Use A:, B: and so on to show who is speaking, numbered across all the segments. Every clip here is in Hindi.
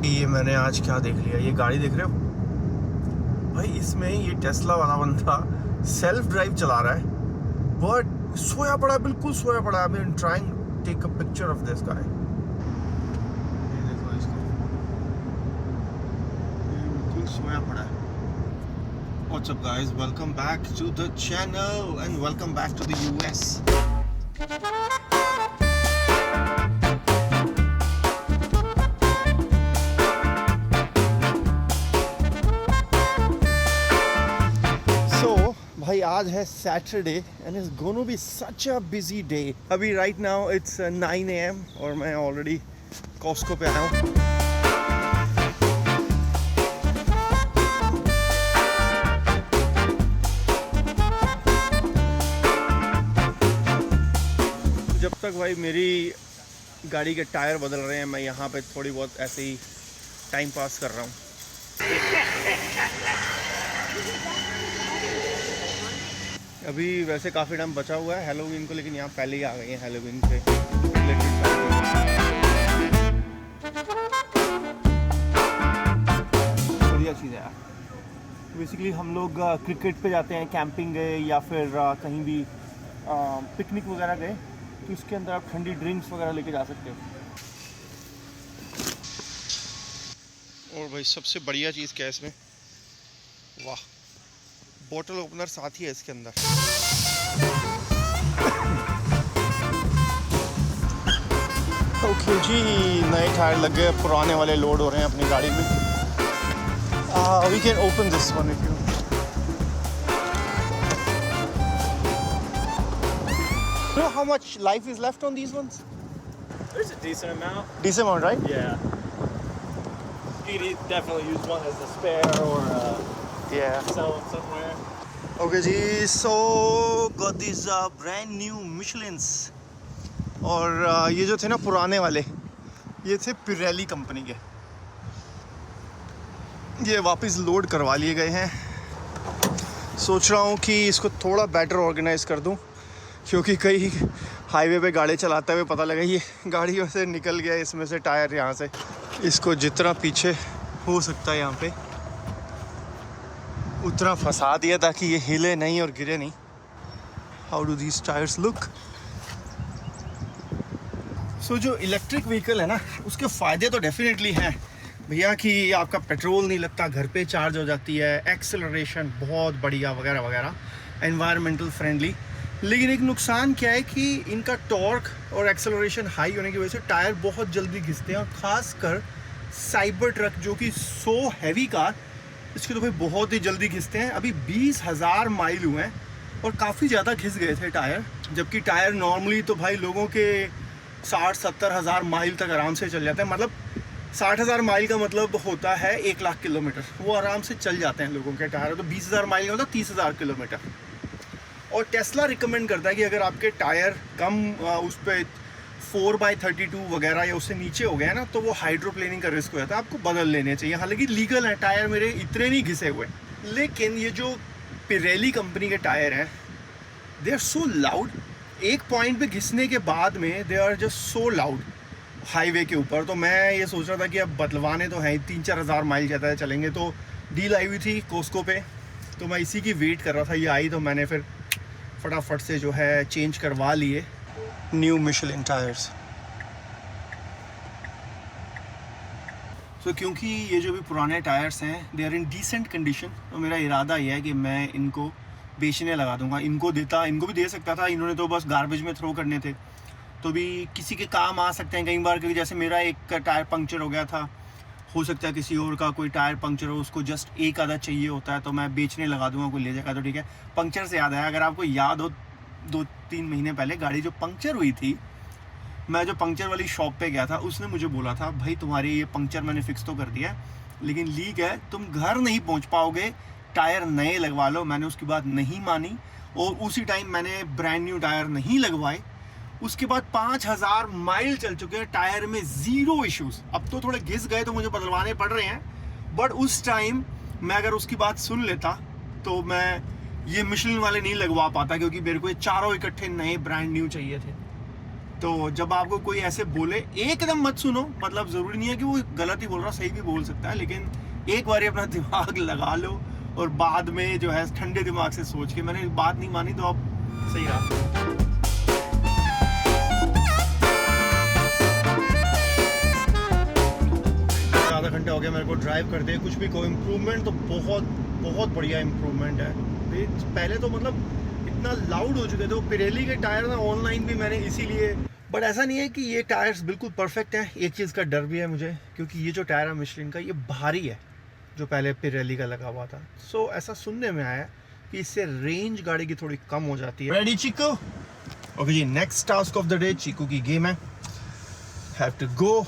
A: ये मैंने आज क्या देख लिया, ये गाड़ी देख रहे हो भाई, इसमें ये टेस्ला वाला बंदा सेल्फ ड्राइव चला रहा है बट सोया पड़ा है, बिल्कुल सोया पड़ा है। I am trying take a picture of this guy. ये देखो इसको, ये बिल्कुल सोया पड़ा है। What's up guys, welcome back to the channel and welcome back to the US. भाई आज है Saturday and it's gonna be such a busy day. अभी राइट नाउ इट्स 9 AM और मैं ऑलरेडी कॉस्को पे आया हूँ। जब तक भाई मेरी गाड़ी के टायर बदल रहे हैं, मैं यहाँ पे थोड़ी बहुत ऐसे ही टाइम पास कर रहा हूँ। अभी वैसे काफ़ी टाइम बचा हुआ है हैलोवीन को, लेकिन यहाँ पहले ही आ गई हैं हैलोवीन से रिलेटेड। बढ़िया चीज़ है यार। बेसिकली हम लोग क्रिकेट पे जाते हैं, कैंपिंग गए या फिर कहीं भी पिकनिक वगैरह गए, तो इसके अंदर आप ठंडी ड्रिंक्स वगैरह लेके जा सकते हो। और भाई सबसे बढ़िया चीज़ क्या है इसमें, वाह, बॉटल ओपनर साथ ही है इसके अंदर। ओके जी, नए टायर लग गए, पुराने वाले लोड हो रहे हैं अपनी गाड़ी में। We can open this one if you. You know how much life is left on these ones?
B: There's a decent amount.
A: Decent amount, right?
B: Yeah. You could definitely use one as a spare or
A: Yeah.
B: sell them somewhere.
A: Okay जी, so got these brand new Michelins। और ये जो थे ना पुराने वाले, ये थे पिरेली कंपनी के। ये वापस लोड करवा लिए गए हैं। सोच रहा हूँ कि इसको थोड़ा बेटर ऑर्गेनाइज कर दूँ, क्योंकि कई हाईवे पे गाड़ी चलाते हुए पता लगा ये गाड़ी से निकल गया इसमें से टायर। यहाँ से इसको जितना पीछे हो सकता है यहाँ पे उतना फंसा दिया ताकि ये हिले नहीं और गिरे नहीं। How do these tyres look? So जो इलेक्ट्रिक व्हीकल है ना, उसके फ़ायदे तो डेफिनेटली हैं भैया, कि आपका पेट्रोल नहीं लगता, घर पे चार्ज हो जाती है, एक्सेलरेशन बहुत बढ़िया वगैरह वगैरह, एनवायरमेंटल फ्रेंडली। लेकिन एक नुकसान क्या है कि इनका टॉर्क और एक्सेलरेशन हाई होने की वजह से टायर बहुत जल्दी घिसते हैं, और ख़ासकर साइबर ट्रक जो कि सो हैवी कार, इसके तो भाई बहुत ही जल्दी घिसते हैं। अभी 20,000 माइल हुए हैं और काफ़ी ज़्यादा घिस गए थे टायर, जबकि टायर नॉर्मली तो भाई लोगों के 60-70 हज़ार माइल तक आराम से चल जाते हैं। मतलब 60,000 माइल का मतलब होता है 1 लाख किलोमीटर, वो आराम से चल जाते हैं लोगों के टायर। तो 20,000 माइल का मतलब 30,000 किलोमीटर। और टेस्ला रिकमेंड करता है कि अगर आपके टायर कम उस पर 4x32 वगैरह या उससे नीचे हो गया ना, तो वो हाइड्रोप्लेनिंग का रिस्क हो जाता है, आपको बदल लेने चाहिए। हालांकि लीगल है, टायर मेरे इतने नहीं घिसे हुए, लेकिन ये जो पिरेली कंपनी के टायर हैं, दे आर सो लाउड। एक पॉइंट पे घिसने के बाद में they are just so loud highway के ऊपर। तो मैं ये सोच रहा था कि अब बदलवाने तो हैं, 3-4 हज़ार माइल ज़्यादा चलेंगे। तो डील आई हुई थी कॉस्को पे, तो मैं इसी की वेट कर रहा था। ये आई तो मैंने फिर फटाफट से जो है चेंज करवा लिए न्यू मिशेलिन टायर्स। सो क्योंकि ये जो भी पुराने टायर्स हैं they are in decent condition, तो मेरा इरादा ये है कि मैं इनको बेचने लगा दूंगा। इनको भी दे सकता था, इन्होंने तो बस गार्बेज में थ्रो करने थे, तो भी किसी के काम आ सकते हैं कई बार। क्योंकि जैसे मेरा एक टायर पंक्चर हो गया था, हो सकता है किसी और का कोई टायर पंक्चर हो, उसको जस्ट एक आधा चाहिए होता है, तो मैं बेचने लगा दूंगा, कोई ले जाएगा तो ठीक है। पंक्चर से याद आया, अगर आपको याद हो 2-3 महीने पहले गाड़ी जो पंक्चर हुई थी, मैं जो पंक्चर वाली शॉप पे गया था, उसने मुझे बोला था भाई तुम्हारी ये पंक्चर मैंने फिक्स तो कर दिया, लेकिन लीक है, तुम घर नहीं पहुंच पाओगे, टायर नए लगवा लो। मैंने उसकी बात नहीं मानी और उसी टाइम मैंने ब्रांड न्यू टायर नहीं लगवाए। उसके बाद 5,000 माइल चल चुके हैं, टायर में ज़ीरो इश्यूज़। अब तो थोड़े घिस गए तो मुझे बदलवाने पड़ रहे हैं, बट उस टाइम मैं अगर उसकी बात सुन लेता तो मैं ये मिशेलिन वाले नहीं लगवा पाता, क्योंकि मेरे को ये चारों इकट्ठे नए ब्रांड न्यू चाहिए थे। तो जब आपको कोई ऐसे बोले एकदम मत सुनो, मतलब ज़रूरी नहीं है कि वो गलत ही बोल रहा, सही भी बोल सकता है, लेकिन एक बार अपना दिमाग लगा लो और बाद में जो है ठंडे दिमाग से सोच के, मैंने बात नहीं मानी तो अब सही रहा। आधा घंटा हो गया मेरे को ड्राइव करते हैं, कुछ भी को इम्प्रूवमेंट तो बहुत बढ़िया इम्प्रूवमेंट है। पहले तो मतलब इतना लाउड हो चुके थे वो पिरेली के टायर ना, ऑनलाइन भी मैंने इसीलिए, बट ऐसा नहीं है कि ये टायर्स बिल्कुल परफेक्ट हैं। एक चीज़ का डर भी है मुझे, क्योंकि ये जो टायर है मिशलिन का ये भारी है जो पहले पिरेली का लगा हुआ था। सो ऐसा सुनने में आया कि इससे रेंज गाड़ी की थोड़ी कम हो जाती है। Ready Cheeku? Okay ji, next task of the day Cheeku की गेम है। Have to go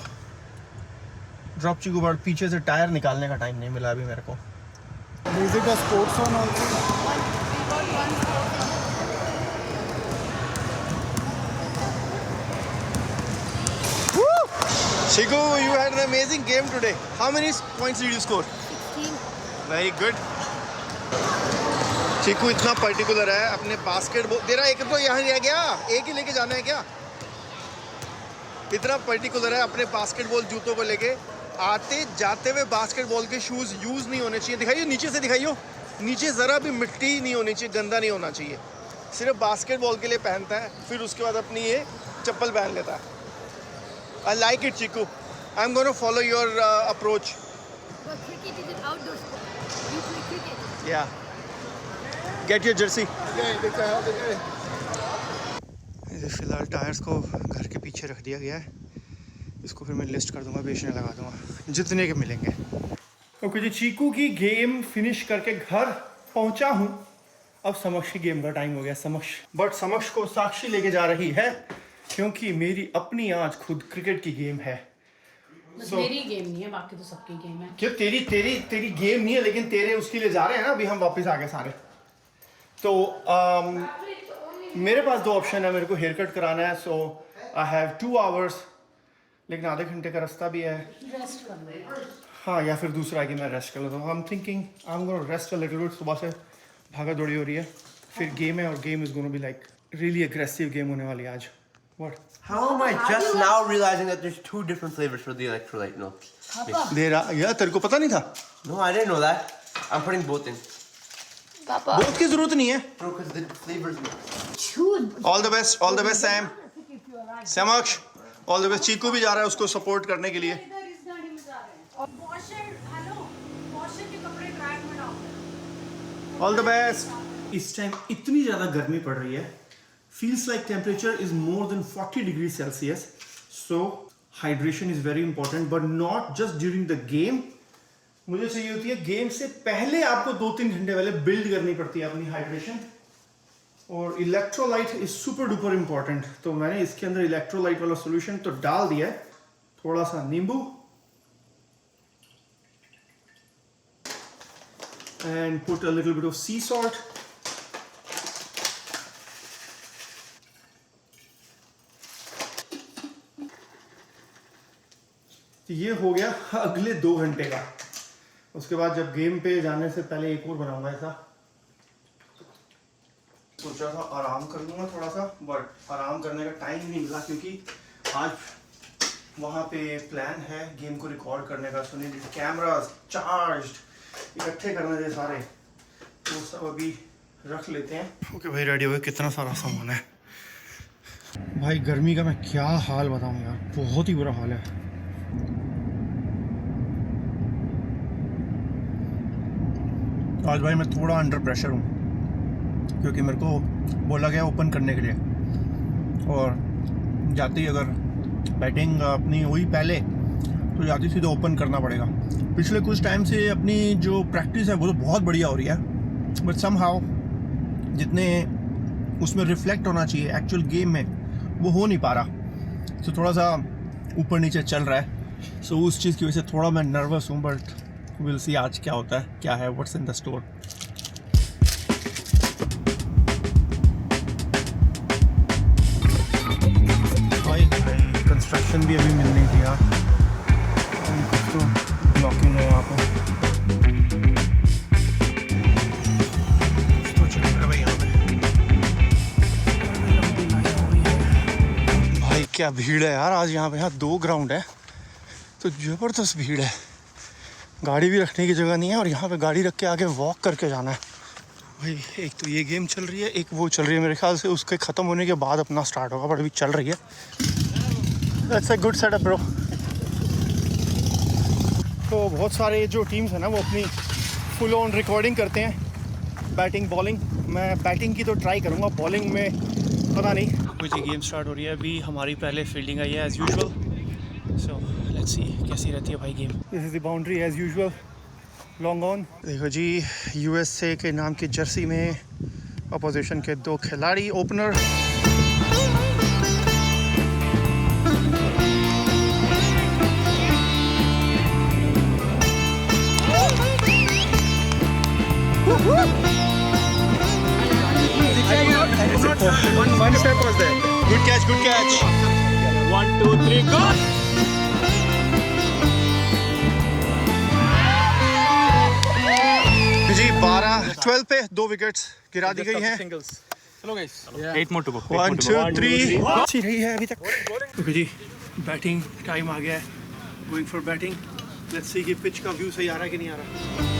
A: drop Cheeku, but पीछे से टायर निकालने का टाइम नहीं मिला अभी मेरे को।
C: Is it a sports one also?
A: Chiku, you had an amazing game today. How many points did you score?
D: 16.
A: Very good. चीकू इतना पर्टिकुलर है अपने बास्केटबॉल, तेरा एक तो यहाँ रह गया, एक ही लेके जाना है क्या? इतना पर्टिकुलर है अपने बास्केटबॉल जूतों को लेके, आते जाते हुए बास्केटबॉल के शूज़ यूज़ नहीं होने चाहिए। दिखाइए नीचे से, दिखाइए नीचे ज़रा भी मिट्टी नहीं होनी चाहिए, गंदा नहीं होना चाहिए। सिर्फ बास्केटबॉल के लिए पहनता है, फिर उसके बाद अपनी ये चप्पल पहन लेता है। I like it, Chiku. I'm going to follow your approach.
D: But cricket is an outdoor sport. You play cricket.
A: Yeah. Get your jersey. फिलहाल टायर्स को घर के पीछे रख दिया गया है, इसको फिर मैं लिस्ट कर दूंगा, बेचने लगा दूंगा जितने के मिलेंगे। ओके जी, चीकू की गेम फिनिश करके घर पहुंचा हूं। अब समक्ष की गेम का टाइम हो गया, समक्ष, बट समक्ष को साक्षी लेके जा रही है क्योंकि मेरी अपनी आज खुद क्रिकेट की गेम है।
E: मेरी गेम नहीं है, बाकी तो सबकी गेम है।
A: क्यों? तेरी गेम नहीं है, लेकिन तेरे उसके लिए जा रहे हैं ना। अभी हम वापस आ गए सारे। तो मेरे पास दो ऑप्शन है, मेरे को हेयर कट कराना है, सो आई हैव 2 hours, लेकिन आधे घंटे का रास्ता भी है।
E: रेस्ट कर लो।
A: हाँ, या फिर दूसरा है कि मैं रेस्ट कर लेता हूँ। I am thinking I am gonna rest a little bit. सुबह से भागा दौड़ी हो रही है, फिर गेम है और game is gonna be like really aggressive game होने वाली है आज। What?
F: How am I just now realizing that there's 2 different flavors for the electrolyte milk?
A: दे रहा यार, तेरे को पता नहीं था?
F: No, I didn't know that. I'm putting both in.
D: Papa.
A: बहुत की जरूरत नहीं है।
F: Bro, because the flavors.
A: All the best Sam, समक्ष, ऑल द बेस्ट। चीकू भी जा रहा है उसको सपोर्ट करने के लिए। All the best. इस टाइम इतनी ज़्यादा गर्मी पड़ रही है, feels like temperature is more than 40 degrees Celsius, so hydration is very important, but not just during the game। मुझे चाहिए होती है गेम से पहले, आपको 2-3 घंटे पहले बिल्ड करनी पड़ती है अपनी हाइड्रेशन, और electrolyte is super duper important. तो मैंने इसके अंदर इलेक्ट्रोलाइट वाला सोल्यूशन तो डाल दिया है, थोड़ा सा नींबू and put a little bit of C salt. ये हो गया अगले 2 घंटे का। उसके बाद जब गेम पे जाने से पहले एक और बनाऊंगा ऐसा। सोचा था आराम कर लूँगा थोड़ा सा, बट आराम करने का टाइम नहीं मिला क्योंकि आज वहाँ पे प्लान है गेम को रिकॉर्ड करने का। सुनिए, कैमरास चार्ज्ड इकट्ठे करने थे सारे, तो सब अभी रख लेते हैं। ओके भाई, रेडी हो गए। कितना सारा सामान है भाई। गर्मी का मैं क्या हाल बताऊँ यार, बहुत ही बुरा हाल है। आज भाई मैं थोड़ा अंडर प्रेशर हूँ क्योंकि मेरे को बोला गया ओपन करने के लिए, और जाते ही अगर बैटिंग अपनी हुई पहले तो जाती सीधे ओपन करना पड़ेगा। पिछले कुछ टाइम से अपनी जो प्रैक्टिस है वो तो बहुत बढ़िया हो रही है, बट समहाउ जितने उसमें रिफ्लेक्ट होना चाहिए एक्चुअल गेम में वो हो नहीं पा रहा। तो थोड़ा सा ऊपर नीचे चल रहा है। सो उस चीज़ की वजह से थोड़ा मैं नर्वस हूँ, बट विल सी आज क्या होता है, क्या है, व्हाट्स इन द स्टोर। भाई कंस्ट्रक्शन भी अभी मिल नहीं थी यार, कुछ तो ब्लॉकिंग है यहाँ पे। तो चल रहा है भाई यहाँ पे। भाई क्या भीड़ है यार आज यहाँ पे। यहाँ 2 ग्राउंड है तो ज़बरदस्त भीड़ है। गाड़ी भी रखने की जगह नहीं है और यहाँ पे गाड़ी रख के आगे वॉक करके जाना है भाई। एक तो ये गेम चल रही है, एक वो चल रही है। मेरे ख्याल से उसके ख़त्म होने के बाद अपना स्टार्ट होगा, बट अभी चल रही है। That's a good setup bro. तो बहुत सारे जो टीम्स हैं ना वो अपनी फुल ऑन रिकॉर्डिंग करते हैं, बैटिंग बॉलिंग। मैं बैटिंग की तो ट्राई करूँगा, बॉलिंग में पता नहीं। मुझे गेम स्टार्ट हो रही है अभी। हमारी पहले फील्डिंग आई है as usual, so let's see कैसी रहती है भाई game. This is the boundary as usual, long on. देखो जी, यूएसए के नाम की जर्सी में अपोजिशन के 2 खिलाड़ी, opener. One step was there. Good catch, good catch.
B: 1, 2, 3, go!
A: जी 12 पे 2 विकेट्स गिरा दी गई हैं।
B: Hello guys. 8 more to go.
A: 1 2 3 अच्छी रही है अभी तक। ओके जी, बैटिंग टाइम आ गया है। Going for batting. Let's see कि पिच का व्यू सही आ रहा है कि नहीं आ रहा।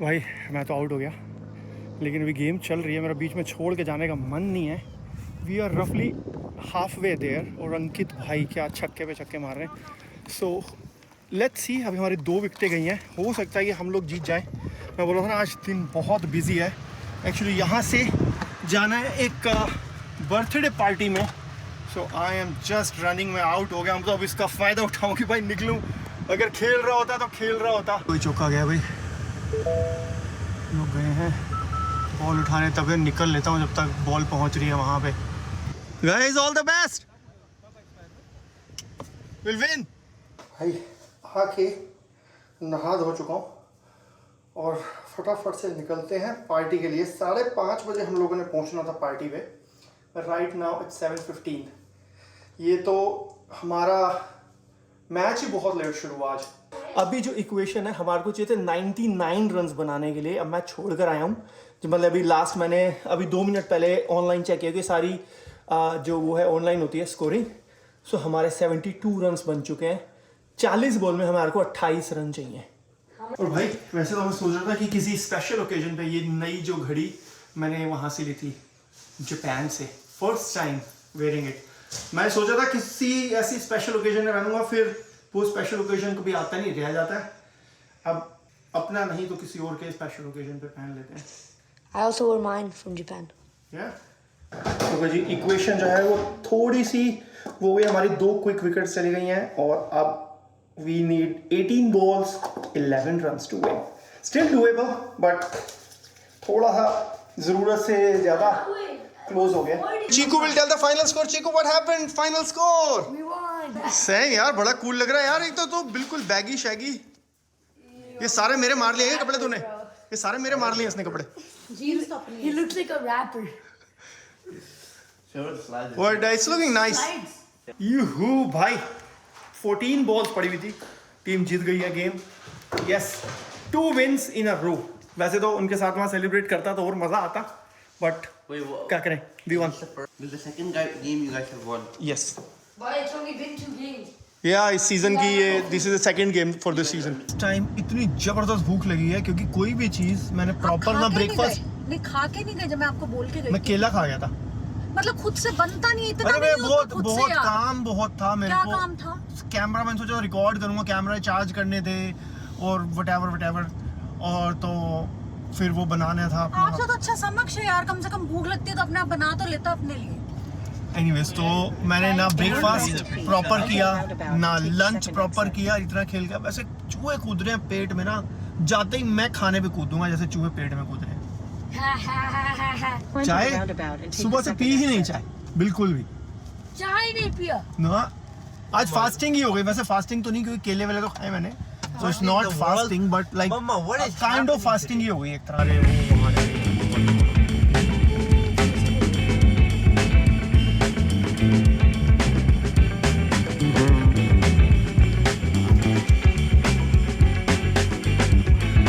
A: भाई मैं तो आउट हो गया, लेकिन अभी गेम चल रही है। मेरा बीच में छोड़ के जाने का मन नहीं है। वी आर रफली हाफ वे देयर और अंकित भाई क्या छक्के पे छक्के मार रहे हैं। सो लेट्स सी, अभी हमारी 2 विकेटें गई हैं। हो सकता है कि हम लोग जीत जाएं। मैं बोल रहा था ना आज दिन बहुत बिजी है। एक्चुअली यहाँ से जाना है एक बर्थडे पार्टी में। सो आई एम जस्ट रनिंग में आउट हो गया। मतलब इसका फ़ायदा उठाऊँ कि भाई निकलूँ। अगर खेल रहा होता तो खेल रहा होता। कोई चौका गया भाई, लोग गए हैं बॉल उठाने, तब निकल लेता हूँ जब तक बॉल पहुँच रही है वहाँ पे। Guys all the best, will win. भाई आके नहा धो चुका हूँ और फटाफट से निकलते हैं पार्टी के लिए। 5:30 बजे हम लोगों ने पहुँचना था पार्टी पे। Right now it's 7:15। ये तो हमारा मैच ही बहुत लेट शुरू हुआ आज। अभी जो इक्वेशन है हमारे को चाहिए थे 99 रन्स बनाने के लिए। अब मैं छोड़ कर आया हूँ, मतलब अभी लास्ट मैंने अभी 2 मिनट पहले ऑनलाइन चेक किया कि सारी जो वो है ऑनलाइन होती है स्कोरिंग। सो हमारे 72 रन्स बन चुके हैं। 40 बॉल में हमारे को 28 रन चाहिए। और भाई वैसे तो मैं सोच रहा था कि किसी स्पेशल ओकेजन पे, ये नई जो घड़ी मैंने वहाँ से ली थी जापान से, फर्स्ट टाइम वेयरिंग इट। मैं सोचा था किसी ऐसी स्पेशल ओकेजन में पहनूंगा, फिर वो स्पेशल ओकेजन कभी आता नहीं, रह जाता है। अब अपना नहीं तो किसी और के स्पेशल ओकेजन पे पहन लेते हैं।
G: I also wore mine from Japan.
A: तो जी इक्वेशन जो है वो थोड़ी सी वो हुई, हमारी 2 क्विक विकेट्स चली गई हैं और अब we need 18 balls 11 runs to win. Still doable, but थोड़ा सा ज़रूरत से ज़्यादा क्लोज हो गया। Cheeku will tell the final score. Cheeku what happened? Final score.
D: We won.
A: सही यार, बड़ा कूल लग रहा है यार। एक तो बिल्कुल बैगी शैगी। ये सारे मेरे मार लिए हैं कपड़े तूने, ये सारे मेरे मार लिए इसने कपड़े।
D: He looks like a rapper.
A: What? It's looking nice. यूहू भाई, 14 बॉल्स पड़ी हुई थी, टीम जीत गई है गेम। यस, 2 विन्स इन अ रो। वैसे तो उनके साथ वहाँ सेलिब्रेट करता तो और मजा आता, बट क्या करें, we won.
F: This is the second game you guys have won.
A: Yes.
D: But it's only been 2 games.
A: या इस सीजन की ये this is the second game for this season. Time इतनी जबरदस्त भूख लगी है क्योंकि कोई भी चीज मैंने प्रॉपर ना ब्रेकफास्ट
D: नहीं खा के नहीं गए जब मैं आपको बोल के गई
A: मैं केला खा गया था।
D: मतलब खुद से बनता नहीं इतना
A: अरे
D: नहीं
A: बहुत
D: होता खुद से
A: बहुत
D: यार।
A: काम बहुत था मेरे
D: क्या
A: को।
D: काम था?
A: कैमरा मैंने सोचा रिकॉर्ड करूंगा, कैमरा चार्ज करने थे और वटेवर और तो फिर वो बनाना था अपना।
D: आपसे तो अच्छा समक्ष है यार, कम से कम भूख लगती है तो अपने आप बना तो लेता अपने लिए।
A: एनीवेज तो मैंने ना ब्रेकफास्ट प्रॉपर किया ना लंच प्रॉपर किया, इतना खेल गया। वैसे चूहे कूद रहे हैं पेट में ना, जाते ही मैं खाने पे कूदूंगा जैसे चूहे पेट में कूद रहे हैं। चाय सुबह से पी ही नहीं चाय बिल्कुल भी
D: चाय नहीं पिया
A: ना। आज फास्टिंग ही हो गई, वैसे फास्टिंग तो नहीं क्योंकि केले वाले तो खाए मैंने, so it's not fasting but like
F: Mama, what is
A: kind of fasting ही हो गई एक तरह।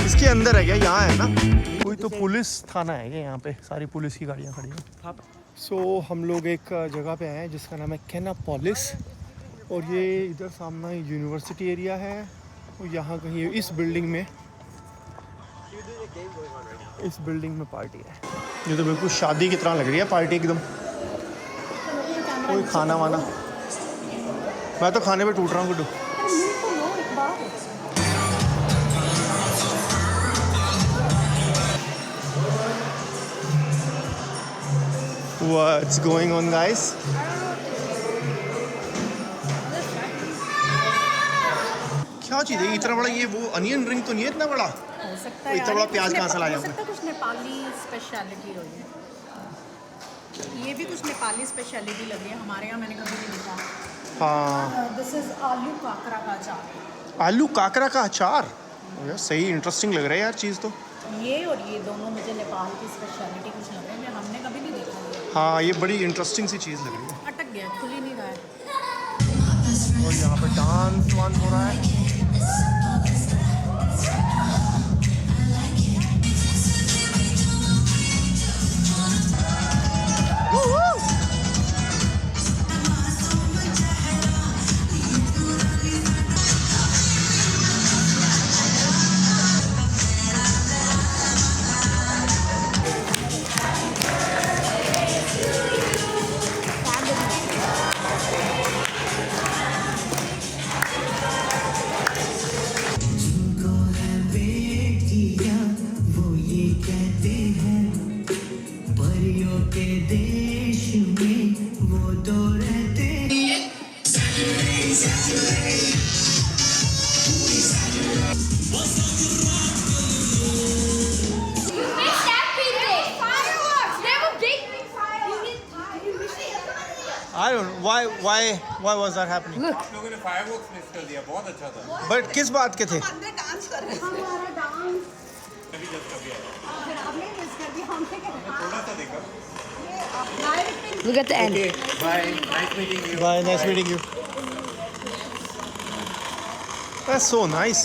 A: इसके अंदर है क्या? यहाँ है ना कोई तो पुलिस थाना है क्या? यहाँ पे सारी पुलिस की गाड़ियाँ खड़ी हैं। सो हम लोग एक जगह पे आए हैं जिसका नाम है कैनापोलिस और ये इधर सामने यूनिवर्सिटी एरिया है और यहाँ कहीं इस बिल्डिंग में पार्टी है। ये तो बिल्कुल शादी की तरह लग रही है पार्टी एकदम। कोई खाना वाना, मैं तो खाने पे टूट रहा हूँ Guddu. What's going on, guys? क्या चीज़ है इतना बड़ा? ये वो अनियन रिंग तो नहीं है इतना बड़ा?
E: हो सकता
A: है इतना बड़ा प्याज कहाँ से लाया
E: हो
A: आपने?
E: सकता है कुछ नेपाली स्पेशलिटी हो ये भी कुछ नेपाली स्पेशलिटी लग रही है, हमारे यहाँ मैंने कभी नहीं देखा।
A: हाँ,
E: दिस इज आलू काकरा का अचार।
A: आलू काकरा का अचार यार सही इंटरेस्टिंग लग रहा है यार चीज़ तो।
E: ये और ये दोनों मुझे नेपाल की स्पेशलिटी कुछ लग रही है, हमने कभी नहीं देखा ये।
A: हाँ ये बड़ी इंटरेस्टिंग सी चीज़ लग रही है।
E: अटक गया, खुल ही नहीं रहा है।
A: और यहाँ पे डांस वांस हो रहा है। I don't know why was that happening?
G: Look.
H: आप लोगों ने फायरवर्क्स मिस कर दिया, बहुत अच्छा था।
A: बट किस बात के थे?
H: अभी जस्ट कभी आया, थोड़ा सा देखा।
G: Look at the end.
H: Bye, nice meeting you.
A: Bye, nice meeting you. That's so nice.